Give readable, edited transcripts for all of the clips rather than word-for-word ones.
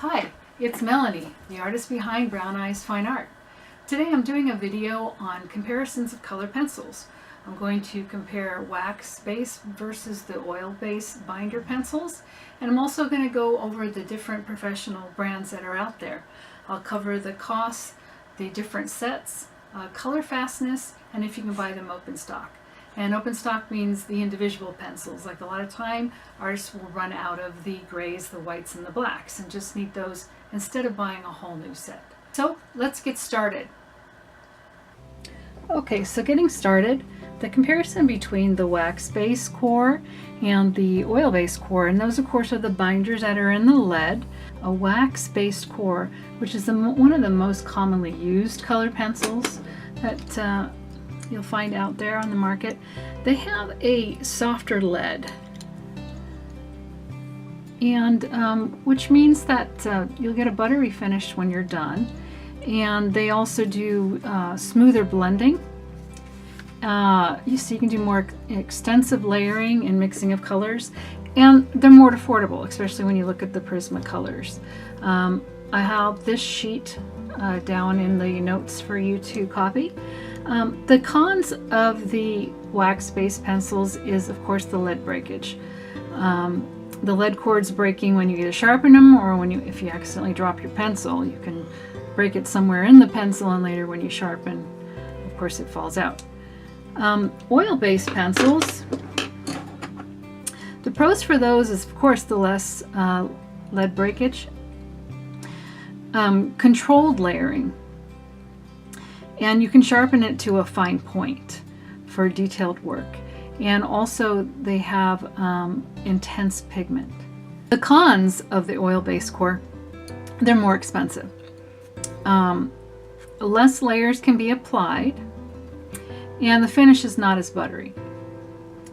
Hi, it's Melanie, the artist behind BrownEyes FineArt. Today I'm doing a video on comparisons of color pencils. I'm going to compare wax base versus the oil base binder pencils, and I'm also going to go over the different professional brands that are out there. I'll cover the costs, the different sets, color fastness, and if you can buy them open stock. And open stock means the individual pencils. Like a lot of time, artists will run out of the grays, the whites, and the blacks and just need those instead of buying a whole new set. So let's get started. Okay, so getting started, the comparison between the wax base core and the oil based core, and those of course are the binders that are in the lead. A wax based core, which is one of the most commonly used color pencils that you'll find out there on the market, they have a softer lead, and which means that you'll get a buttery finish when you're done. And they also do smoother blending. You can do more extensive layering and mixing of colors, and they're more affordable, especially when you look at the Prismacolors. I have this sheet down in the notes for you to copy. The cons of the wax-based pencils is, of course, the lead breakage. The lead cords breaking when you either sharpen them or if you accidentally drop your pencil. You can break it somewhere in the pencil, and later when you sharpen, of course, it falls out. Oil-based pencils, the pros for those is, of course, the less lead breakage, controlled layering, and you can sharpen it to a fine point for detailed work. And also they have intense pigment. The cons of the oil-based core, they're more expensive. Less layers can be applied, and the finish is not as buttery.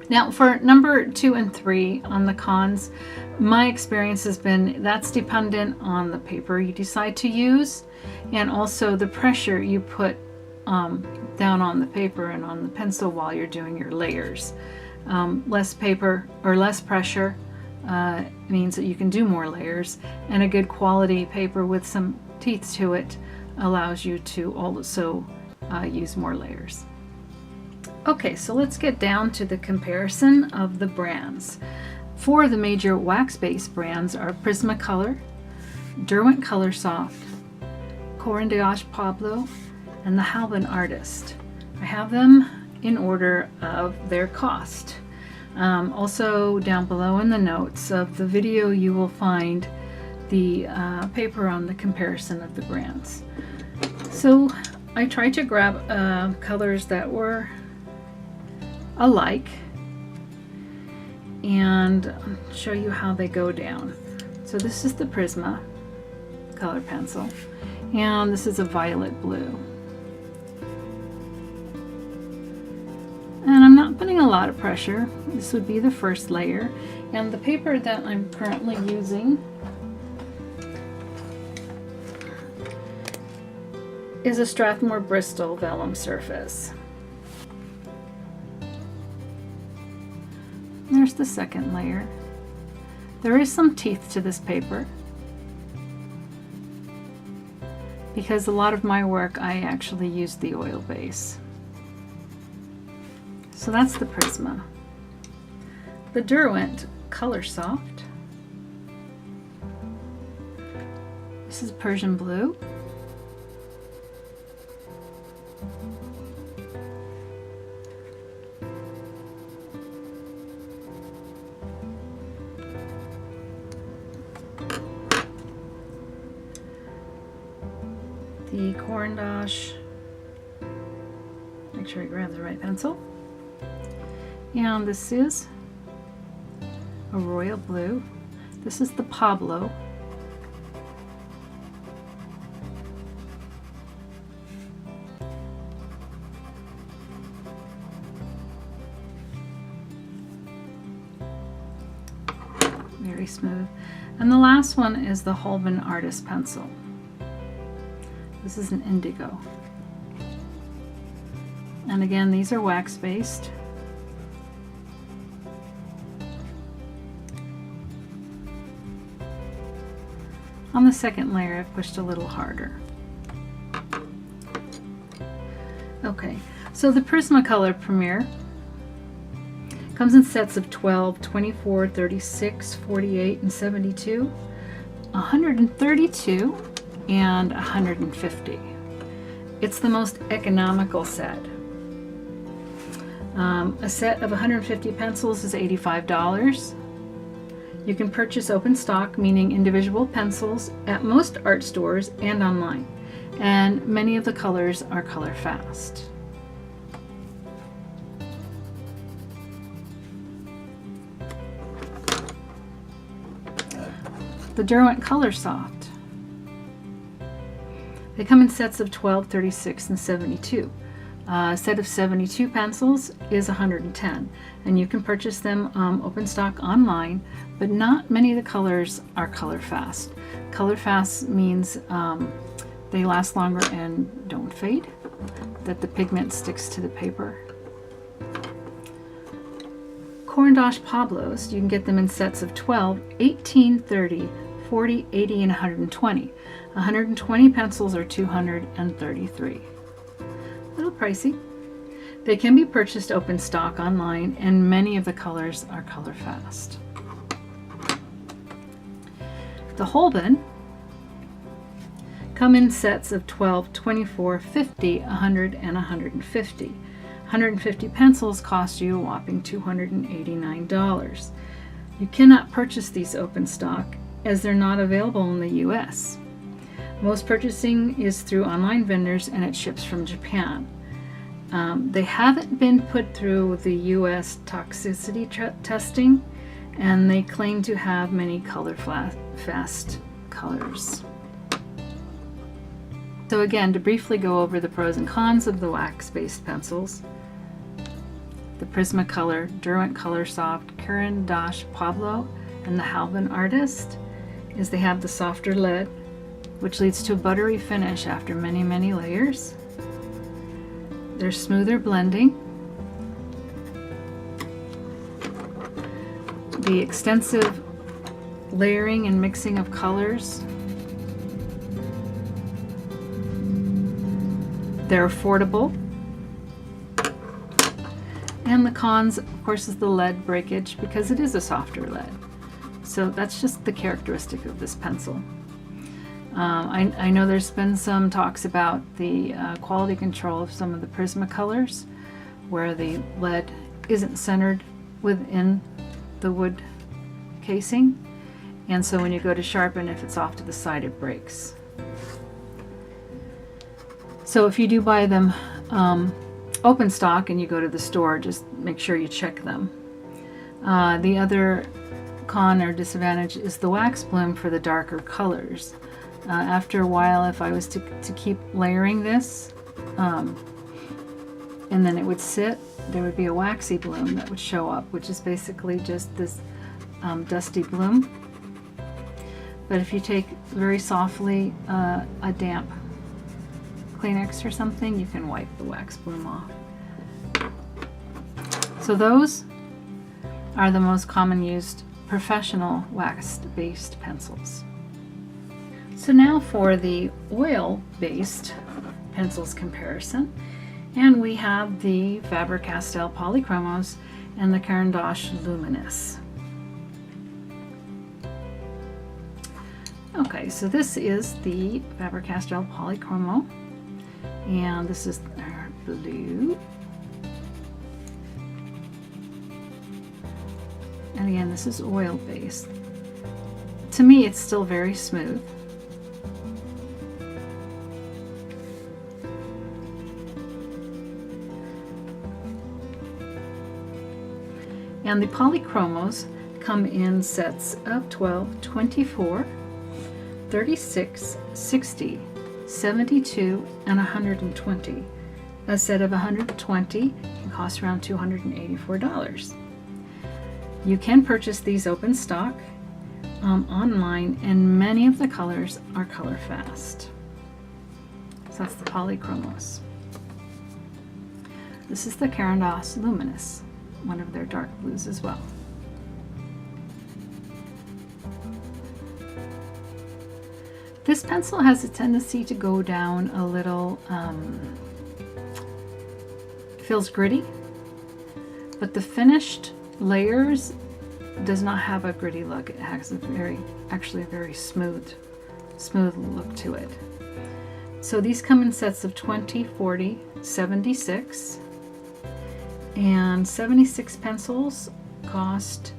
Now for number 2 and 3 on the cons, my experience has been that's dependent on the paper you decide to use, and also the pressure you put down on the paper and on the pencil while you're doing your layers. Less paper or less pressure means that you can do more layers, and a good quality paper with some teeth to it allows you to also use more layers. Okay, so let's get down to the comparison of the brands. 4 of the major wax-based brands are Prismacolor, Derwent Coloursoft, Caran Pablo, and the Holbein Artist. I have them in order of their cost. Also down below in the notes of the video you will find the paper on the comparison of the brands. So I tried to grab colors that were alike and show you how they go down. So this is the Prisma color pencil, and this is a violet blue. And I'm not putting a lot of pressure. This would be the first layer, and the paper that I'm currently using is a Strathmore Bristol vellum surface. There's the second layer. There is some teeth to this paper because a lot of my work I actually used the oil base. So that's the Prisma. The Derwent Coloursoft. This is Persian blue. The Caran, make sure you grab the right pencil. And this is a royal blue. This is the Pablo. Very smooth. And the last one is the Holbein Artist pencil. This is an indigo. And again, these are wax based. On the second layer, I've pushed a little harder. Okay, so the Prismacolor Premier comes in sets of 12, 24, 36, 48, and 72, 132, and 150. It's the most economical set. A set of 150 pencils is $85. You can purchase open stock, meaning individual pencils, at most art stores and online. And many of the colors are color fast. The Derwent Coloursoft. They come in sets of 12, 36, and 72. A set of 72 pencils is $110, and you can purchase them open stock online, but not many of the colors are color fast. Color fast means they last longer and don't fade, that the pigment sticks to the paper. Caran Pablos, you can get them in sets of 12, 18, 30, 40, 80, and 120. 120 pencils are $233. A little pricey. They can be purchased open stock online, and many of the colors are color fast. The Holbein come in sets of 12, 24, 50, 100, and 150. 150 pencils cost you a whopping $289. You cannot purchase these open stock as they're not available in the US. Most purchasing is through online vendors, and it ships from Japan. They haven't been put through the US toxicity testing, and they claim to have many color fast colors. So again, to briefly go over the pros and cons of the wax-based pencils, the Prismacolor, Derwent Coloursoft, Caran Pablo, and the Holbein Artist, is they have the softer lead, which leads to a buttery finish after many, many layers. There's smoother blending. The extensive layering and mixing of colors. They're affordable. And the cons, of course, is the lead breakage, because it is a softer lead. So that's just the characteristic of this pencil. I know there's been some talks about the quality control of some of the Prismacolors, where the lead isn't centered within the wood casing, and so when you go to sharpen, if it's off to the side, it breaks. So if you do buy them open stock and you go to the store, just make sure you check them. The other con or disadvantage is the wax bloom for the darker colors. After a while, if I was to keep layering this, and then it would sit, there would be a waxy bloom that would show up, which is basically just this dusty bloom. But if you take very softly a damp Kleenex or something, you can wipe the wax bloom off. So those are the most common used professional wax-based pencils. So now for the oil-based pencils comparison, and we have the Faber-Casterll Polychromos and the Caran Luminous. Okay, so this is the Faber-Casterll Polychromo, and this is our blue. And again, this is oil-based. To me, it's still very smooth. And the Polychromos come in sets of 12, 24, 36, 60, 72, and 120. A set of 120 can cost around $284. You can purchase these open stock online, and many of the colors are color fast. So that's the Polychromos. This is the Caran Luminous, one of their dark blues as well. This pencil has a tendency to go down a little, feels gritty, but the finished layers does not have a gritty look. It has actually a very smooth look to it. So these come in sets of 20, 40, 76, and 76 pencils cost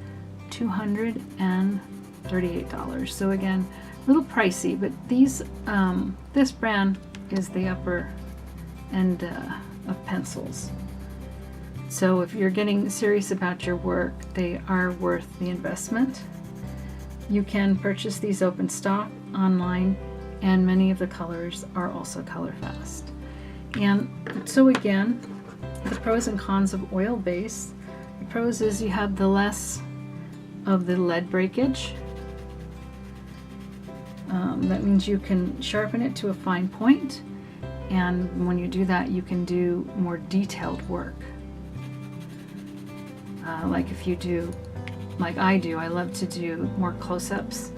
$238. So again, a little pricey, but these this brand is the upper end of pencils. So if you're getting serious about your work, they are worth the investment. You can purchase these open stock online, and many of the colors are also colorfast. And so again, the pros and cons of oil base. The pros is you have the less of the lead breakage. That means you can sharpen it to a fine point, and when you do that, you can do more detailed work. Like if you do, like I do, I love to do more close-ups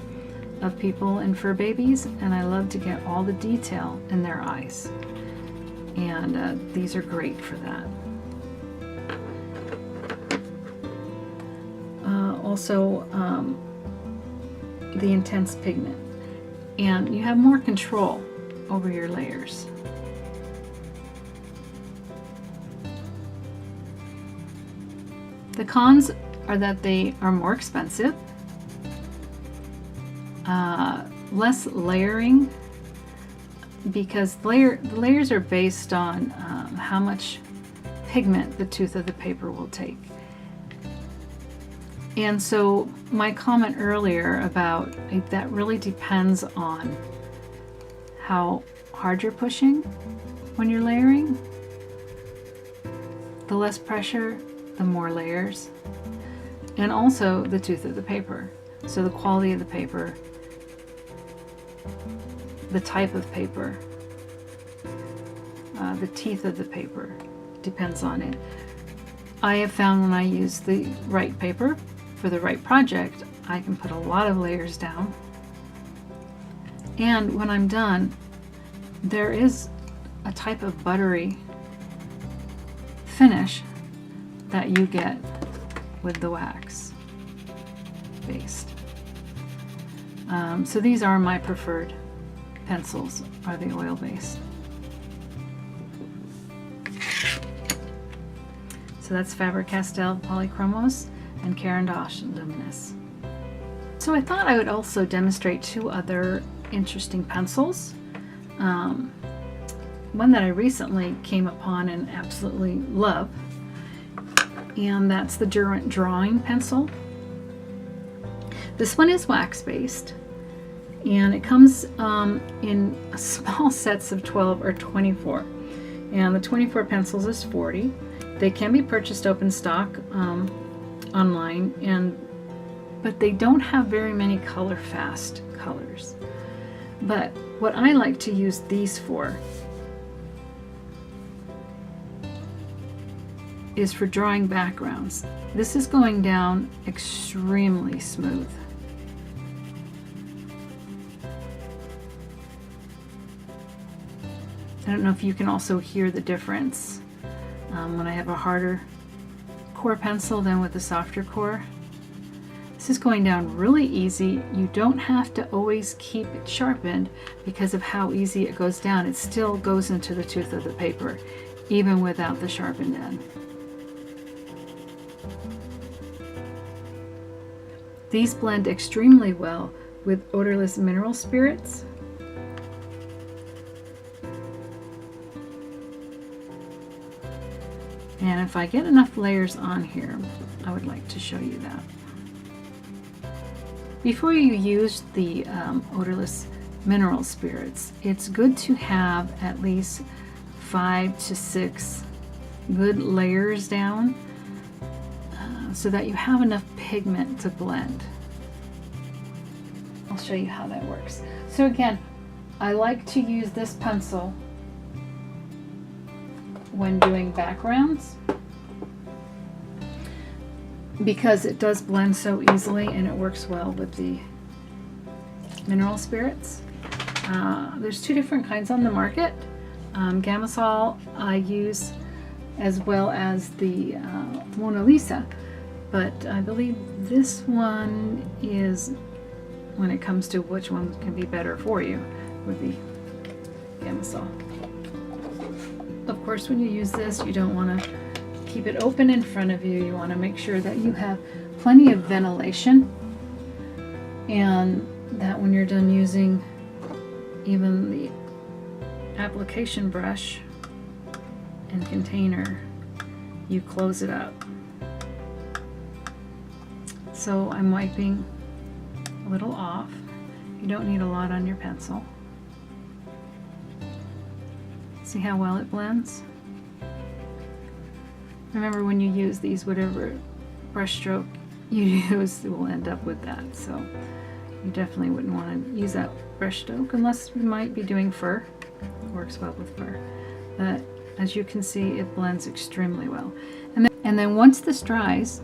of people and fur babies, and I love to get all the detail in their eyes. And these are great for that. Also, the intense pigment. And you have more control over your layers. The cons are that they are more expensive, less layering, because the layers are based on how much pigment the tooth of the paper will take. And so my comment earlier about that really depends on how hard you're pushing when you're layering. The less pressure, the more layers, and also the tooth of the paper. So the quality of the paper, the type of paper, the teeth of the paper depends on it. I have found when I use the right paper for the right project, I can put a lot of layers down. And when I'm done, there is a type of buttery finish that you get with the wax based. So these are my preferred pencils, are the oil based. So that's Faber-Casterll Polychromos and Caran Luminous. So I thought I would also demonstrate two other interesting pencils. One that I recently came upon and absolutely love, and that's the Derwent drawing pencil. This one is wax based, and it comes in small sets of 12 or 24, and the 24 pencils is 40. They can be purchased open stock online, but they don't have very many color fast colors. But what I like to use these for is for drawing backgrounds. This is going down extremely smooth. I don't know if you can also hear the difference when I have a harder core pencil than with a softer core. This is going down really easy. You don't have to always keep it sharpened because of how easy it goes down. It still goes into the tooth of the paper, even without the sharpened end. These blend extremely well with odorless mineral spirits. And if I get enough layers on here, I would like to show you that. Before you use the odorless mineral spirits, it's good to have at least 5 to 6 good layers down so that you have enough pigment to blend. I'll show you how that works. So again, I like to use this pencil when doing backgrounds because it does blend so easily and it works well with the mineral spirits. There's two different kinds on the market. Gamasol I use, as well as the Mona Lisa, but I believe this one is, when it comes to which one can be better for you, would be Gamasol. Of course, when you use this, you don't want to keep it open in front of you. You want to make sure that you have plenty of ventilation, and that when you're done using even the application brush and container, you close it up. So I'm wiping a little off. You don't need a lot on your pencil. See how well it blends? Remember, when you use these, whatever brush stroke you use will end up with that. So you definitely wouldn't want to use that brush stroke unless you might be doing fur. It works well with fur. But as you can see, it blends extremely well. And then once this dries,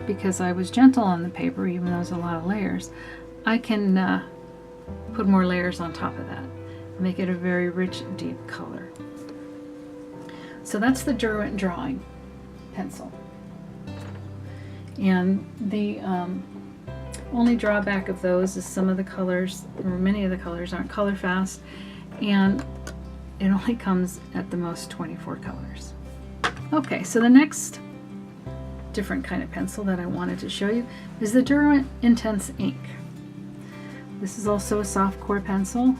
because I was gentle on the paper, even though there's a lot of layers, I can put more layers on top of that, make it a very rich, deep color. So that's the Derwent drawing pencil. And the only drawback of those is some of the colors, or many of the colors, aren't color fast, and it only comes at the most 24 colors. Okay, so the next different kind of pencil that I wanted to show you is the Derwent Intense Ink. This is also a soft core pencil.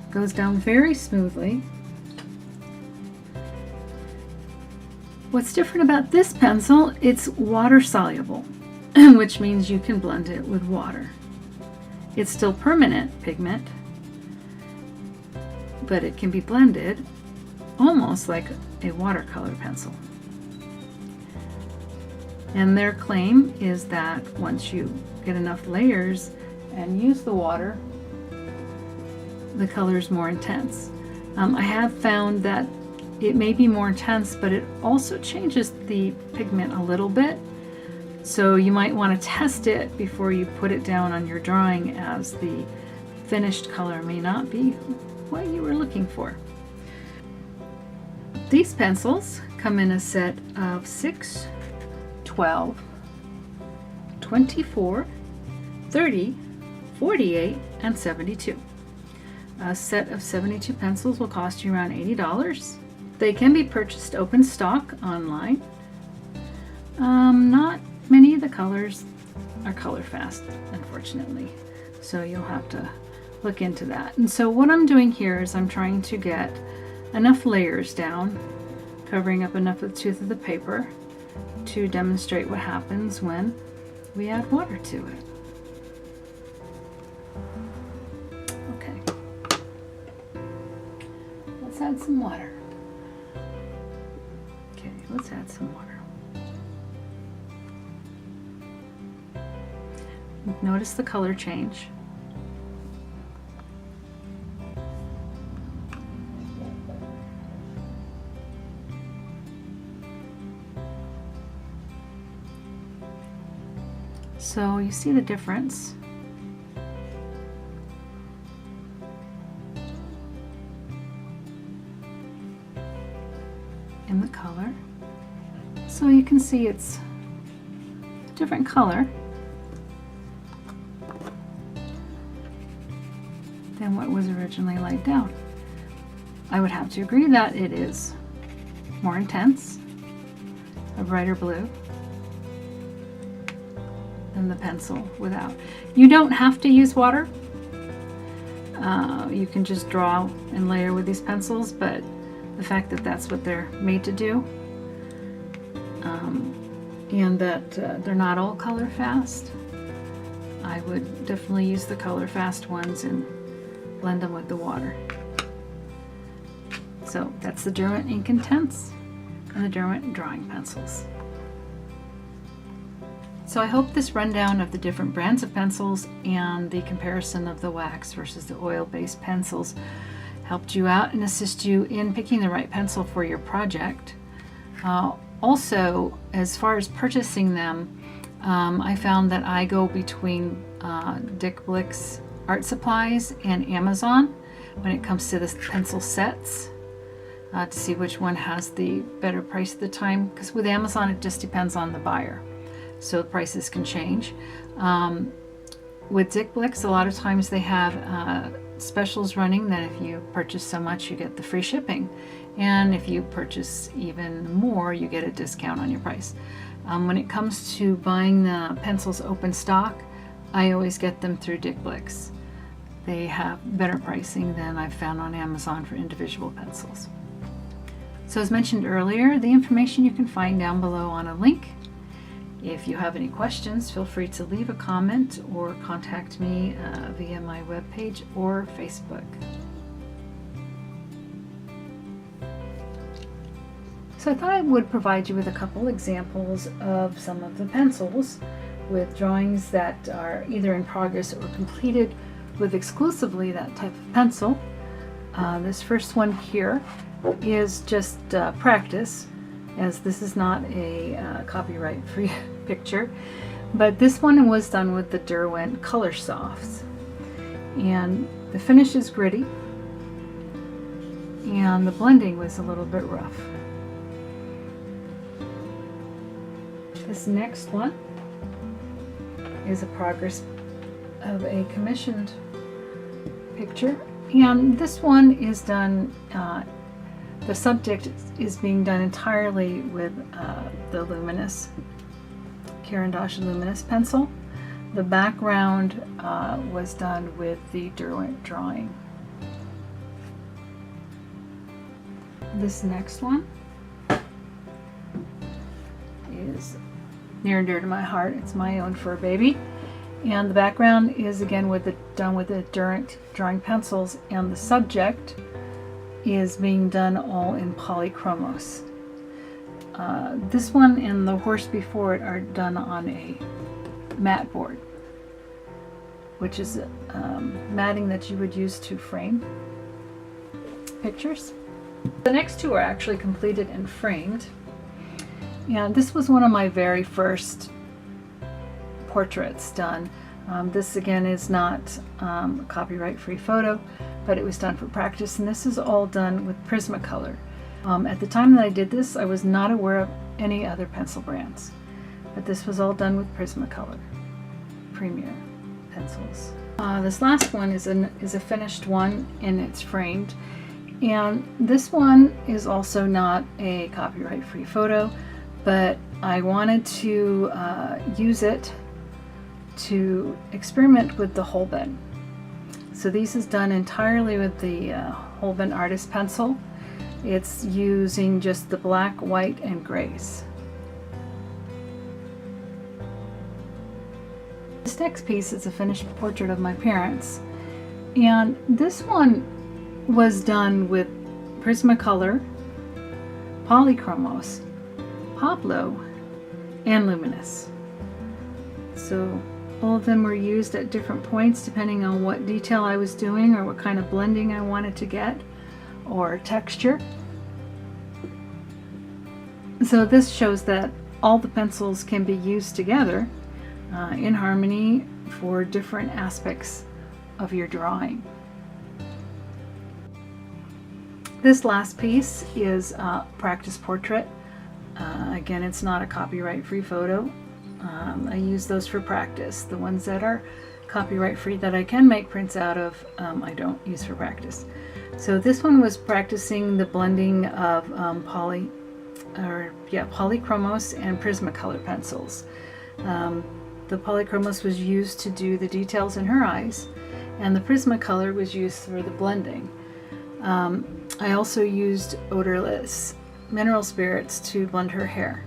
Goes down very smoothly. What's different about this pencil, it's water soluble, which means you can blend it with water. It's still permanent pigment, but it can be blended almost like a watercolor pencil. And their claim is that once you get enough layers and use the water, the color is more intense. I have found that it may be more intense, but it also changes the pigment a little bit. So you might want to test it before you put it down on your drawing, as the finished color may not be what you were looking for. These pencils come in a set of 6, 12, 24, 30, 48, and 72. A set of 72 pencils will cost you around $80. They can be purchased open stock online. Not many of the colors are color fast, unfortunately, so you'll have to look into that. And so what I'm doing here is I'm trying to get enough layers down, covering up enough of the tooth of the paper to demonstrate what happens when we add water to it. Okay, let's add some water. Okay, let's add some water. Notice the color change. So you see the difference. In the color. So you can see it's a different color than what was originally laid down. I would have to agree that it is more intense, a brighter blue than the pencil without. You don't have to use water. You can just draw and layer with these pencils, but the fact that that's what they're made to do, and that they're not all color fast, I would definitely use the color fast ones and blend them with the water. So that's the Derwent Ink Intense and the Derwent drawing pencils. So I hope this rundown of the different brands of pencils and the comparison of the wax versus the oil-based pencils helped you out and assist you in picking the right pencil for your project. Also, as far as purchasing them, I found that I go between Dick Blick's art supplies and Amazon when it comes to the pencil sets to see which one has the better price at the time, because with Amazon it just depends on the buyer, so the prices can change. With Dick-Blicks, a lot of times they have specials running that if you purchase so much you get the free shipping, and if you purchase even more you get a discount on your price. When it comes to buying the pencils open stock, I always get them through Dick-Blicks. They have better pricing than I've found on Amazon for individual pencils. So as mentioned earlier, the information you can find down below on a link. If you have any questions, feel free to leave a comment or contact me via my webpage or Facebook. So I thought I would provide you with a couple examples of some of the pencils with drawings that are either in progress or completed with exclusively that type of pencil. This first one here is just practice, as this is not a copyright-free picture, but this one was done with the Derwent Coloursoft, and the finish is gritty and the blending was a little bit rough. This next one is a progress of a commissioned picture, and this one is done, the subject is being done entirely with the Luminous, Caran Luminous pencil. The background was done with the Derwent drawing. This next one is near and dear to my heart. It's my own fur baby, and the background is again done with the Derwent drawing pencils, and the subject is being done all in polychromos. This one and the horse before it are done on a mat board, which is matting that you would use to frame pictures. The next two are actually completed and framed, and this was one of my very first portraits done. This again is not a copyright-free photo, but it was done for practice, and this is all done with Prismacolor. At the time that I did this, I was not aware of any other pencil brands, but this was all done with Prismacolor Premier pencils. This last one is a finished one, and it's framed, and this one is also not a copyright-free photo, but I wanted to use it to experiment with the Holbein. So this is done entirely with the Holbein Artist pencil. It's using just the black, white, and grays. This next piece is a finished portrait of my parents, and this one was done with Prismacolor, Polychromos, Pablo, and Luminous. So all of them were used at different points depending on what detail I was doing or what kind of blending I wanted to get or texture. So this shows that all the pencils can be used together in harmony for different aspects of your drawing. This last piece is a practice portrait. Again, it's not a copyright-free photo. I use those for practice. The ones that are copyright-free that I can make prints out of, I don't use for practice. So this one was practicing the blending of Polychromos and Prismacolor pencils. The Polychromos was used to do the details in her eyes, and the Prismacolor was used for the blending. I also used odorless mineral spirits to blend her hair.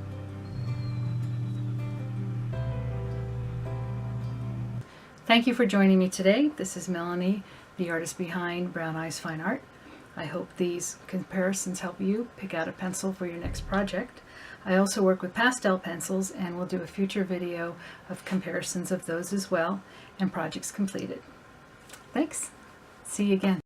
Thank you for joining me today. This is Melanie, the artist behind BrownEyes FineArt. I hope these comparisons help you pick out a pencil for your next project. I also work with pastel pencils, and we'll do a future video of comparisons of those as well and projects completed. Thanks. See you again.